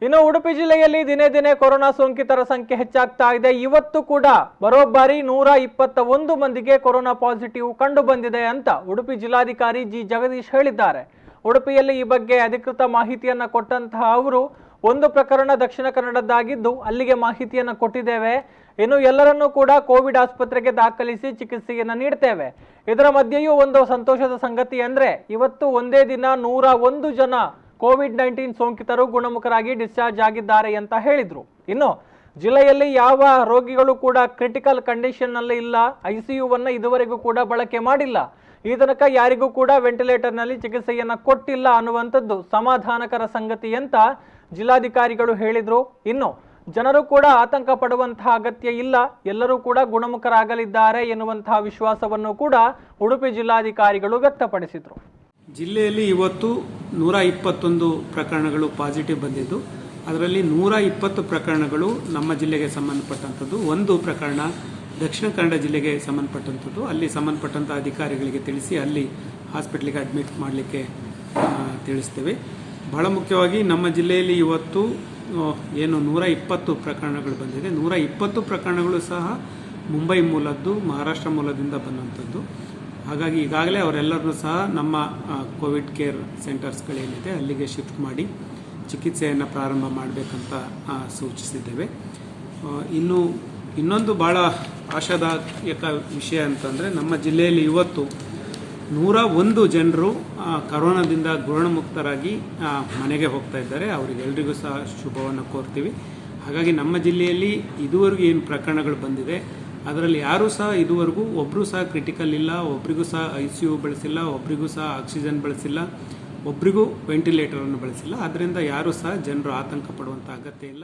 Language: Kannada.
ಇನ್ನು ಉಡುಪಿ ಜಿಲ್ಲೆಯಲ್ಲಿ ದಿನೇ ದಿನೇ ಕೊರೋನಾ ಸೋಂಕಿತರ ಸಂಖ್ಯೆ ಹೆಚ್ಚಾಗ್ತಾ ಇದೆ. ಇವತ್ತು ಕೂಡ ಬರೋಬ್ಬರಿ 121 ಮಂದಿಗೆ ಕೊರೋನಾ ಪಾಸಿಟಿವ್ ಕಂಡು ಬಂದಿದೆ ಅಂತ ಉಡುಪಿ ಜಿಲ್ಲಾಧಿಕಾರಿ ಜಿ ಜಗದೀಶ್ ಹೇಳಿದ್ದಾರೆ. ಉಡುಪಿಯಲ್ಲಿ ಈ ಬಗ್ಗೆ ಅಧಿಕೃತ ಮಾಹಿತಿಯನ್ನ ಕೊಟ್ಟಂತಹ ಅವರು, ಒಂದು ಪ್ರಕರಣ ದಕ್ಷಿಣ ಕನ್ನಡದ್ದಾಗಿದ್ದು ಅಲ್ಲಿಗೆ ಮಾಹಿತಿಯನ್ನ ಕೊಟ್ಟಿದ್ದೇವೆ. ಇನ್ನು ಎಲ್ಲರನ್ನೂ ಕೂಡ ಕೋವಿಡ್ ಆಸ್ಪತ್ರೆಗೆ ದಾಖಲಿಸಿ ಚಿಕಿತ್ಸೆಯನ್ನ ನೀಡ್ತೇವೆ. ಇದರ ಮಧ್ಯೆಯೂ ಒಂದು ಸಂತೋಷದ ಸಂಗತಿ ಅಂದ್ರೆ ಇವತ್ತು ಒಂದೇ ದಿನ 101 ಜನ ಕೋವಿಡ್-19 ಸೋಂಕಿತರು ಗುಣಮುಖರಾಗಿ ಡಿಸ್ಚಾರ್ಜ್ ಆಗಿದ್ದಾರೆ ಅಂತ ಹೇಳಿದ್ರು. ಇನ್ನು ಜಿಲ್ಲೆಯಲ್ಲಿ ಯಾವ ರೋಗಿಗಳು ಕೂಡ ಕ್ರಿಟಿಕಲ್ ಕಂಡೀಷನ್ ನಲ್ಲಿ ಇಲ್ಲ, ಐಸಿಯುವನ್ನ ಇದುವರೆಗೂ ಕೂಡ ಬಳಕೆ ಮಾಡಿಲ್ಲ, ಈ ತನಕ ಯಾರಿಗೂ ಕೂಡ ವೆಂಟಿಲೇಟರ್ ನಲ್ಲಿ ಚಿಕಿತ್ಸೆಯನ್ನ ಕೊಟ್ಟಿಲ್ಲ ಅನ್ನುವಂಥದ್ದು ಸಮಾಧಾನಕರ ಸಂಗತಿ ಅಂತ ಜಿಲ್ಲಾಧಿಕಾರಿಗಳು ಹೇಳಿದ್ರು. ಇನ್ನು ಜನರು ಕೂಡ ಆತಂಕ ಪಡುವಂತಹ ಅಗತ್ಯ ಇಲ್ಲ, ಎಲ್ಲರೂ ಕೂಡ ಗುಣಮುಖರಾಗಲಿದ್ದಾರೆ ಎನ್ನುವಂತಹ ವಿಶ್ವಾಸವನ್ನು ಕೂಡ ಉಡುಪಿ ಜಿಲ್ಲಾಧಿಕಾರಿಗಳು ವ್ಯಕ್ತಪಡಿಸಿದ್ರು. ಜಿಲ್ಲೆಯಲ್ಲಿ ಇವತ್ತು 121 ಪ್ರಕರಣಗಳು ಪಾಸಿಟಿವ್ ಬಂದಿದ್ದು, ಅದರಲ್ಲಿ 120 ಪ್ರಕರಣಗಳು ನಮ್ಮ ಜಿಲ್ಲೆಗೆ ಸಂಬಂಧಪಟ್ಟಂಥದ್ದು. ಒಂದು ಪ್ರಕರಣ ದಕ್ಷಿಣ ಕನ್ನಡ ಜಿಲ್ಲೆಗೆ ಸಂಬಂಧಪಟ್ಟಂಥದ್ದು. ಅಲ್ಲಿ ಸಂಬಂಧಪಟ್ಟಂಥ ಅಧಿಕಾರಿಗಳಿಗೆ ತಿಳಿಸಿ ಅಲ್ಲಿ ಹಾಸ್ಪಿಟ್ಲಿಗೆ ಅಡ್ಮಿಟ್ ಮಾಡಲಿಕ್ಕೆ ತಿಳಿಸ್ತೇವೆ. ಬಹಳ ಮುಖ್ಯವಾಗಿ ನಮ್ಮ ಜಿಲ್ಲೆಯಲ್ಲಿ ಇವತ್ತು ಏನು 120 ಪ್ರಕರಣಗಳು ಬಂದಿದೆ. 120 ಪ್ರಕರಣಗಳು ಸಹ ಮುಂಬೈ ಮೂಲದ್ದು, ಮಹಾರಾಷ್ಟ್ರ ಮೂಲದಿಂದ ಬಂದಂಥದ್ದು. ಹಾಗಾಗಿ ಈಗಾಗಲೇ ಅವರೆಲ್ಲರನ್ನೂ ಸಹ ನಮ್ಮ ಕೋವಿಡ್ ಕೇರ್ ಸೆಂಟರ್ಸ್ಗಳೇನಿದೆ ಅಲ್ಲಿಗೆ ಶಿಫ್ಟ್ ಮಾಡಿ ಚಿಕಿತ್ಸೆಯನ್ನು ಪ್ರಾರಂಭ ಮಾಡಬೇಕಂತ ಸೂಚಿಸಿದ್ದೇವೆ. ಇನ್ನೊಂದು ಭಾಳ ಆಶಾದಾಯಕ ವಿಷಯ ಅಂತಂದರೆ, ನಮ್ಮ ಜಿಲ್ಲೆಯಲ್ಲಿ ಇವತ್ತು 101 ಜನರು ಕರೋನಾದಿಂದ ಗುಣಮುಕ್ತರಾಗಿ ಮನೆಗೆ ಹೋಗ್ತಾ ಇದ್ದಾರೆ. ಅವರಿಗೆಲ್ಲರಿಗೂ ಸಹ ಶುಭವನ್ನು ಕೋರ್ತೀವಿ. ಹಾಗಾಗಿ ನಮ್ಮ ಜಿಲ್ಲೆಯಲ್ಲಿ ಇದುವರೆಗೂ ಏನು ಪ್ರಕರಣಗಳು ಬಂದಿದೆ ಅದರಲ್ಲಿ ಯಾರೂ ಸಹ ಇದುವರೆಗೂ ಒಬ್ಬರೂ ಸಹ ಕ್ರಿಟಿಕಲ್ ಇಲ್ಲ, ಒಬ್ಬರಿಗೂ ಸಹ ICU ಬಳಸಿಲ್ಲ, ಒಬ್ಬರಿಗೂ ಸಹ ಆಕ್ಸಿಜನ್ ಬಳಸಿಲ್ಲ, ಒಬ್ಬರಿಗೂ ವೆಂಟಿಲೇಟರನ್ನು ಬಳಸಿಲ್ಲ. ಆದ್ದರಿಂದ ಯಾರೂ ಸಹ ಜನರು ಆತಂಕ ಪಡುವಂಥ ಅಗತ್ಯ ಇಲ್ಲ.